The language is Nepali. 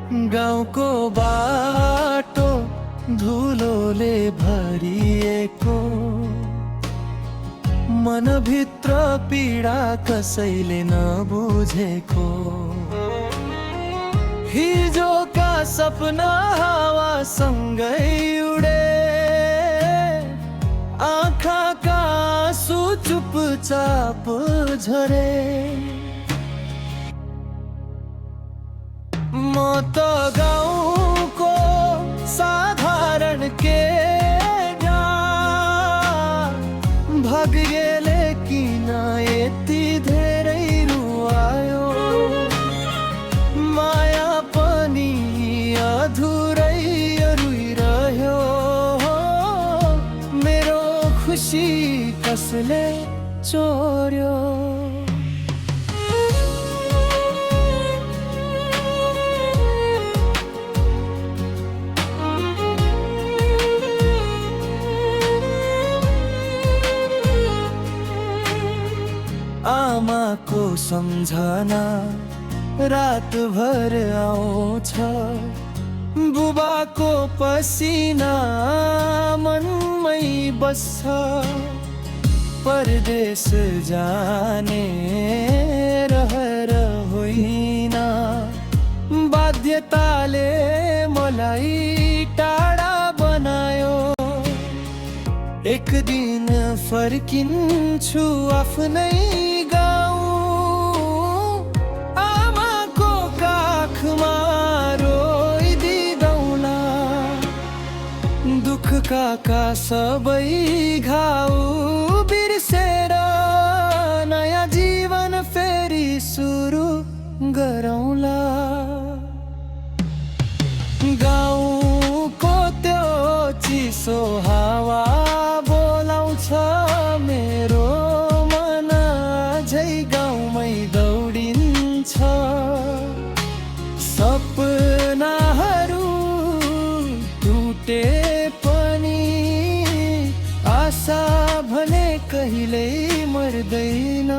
गाउँको बाटो धुलोले भरिएको, मनभित्र पीडा कसैले नबुझेको। हिजोका सपना हावासँगै उडे, आँखाका आँसु चुपचाप झरे। म त गाउँको साधारण केटा, भाग्यले किन यति धेरै रुवायो। माया पनि अधुरै रुइरह्यो, मेरो खुसी कसले चोर्यो। आमाको सम्झना रातभर आउँछ, बुबाको पसिना मनमै बस्छ। परदेश जाने रहर होइन, बाध्यताले मलाई टाढा बनायो। एक दिन फर्किन्छु आफ्नै गाउँ, आमाको काखमा रोइदिँदौला। दुःखका सबै घाउ बिर्सेर नयाँ जीवन फेरि सुरु गरौँला। गाउँको त्यो चिसो हावा बोलाउँछ मेरो मन, अझै गाउँमै दौडिन्छ। सपनाहरू टुटे पनि आशा भने कहिल्यै मर्दैन।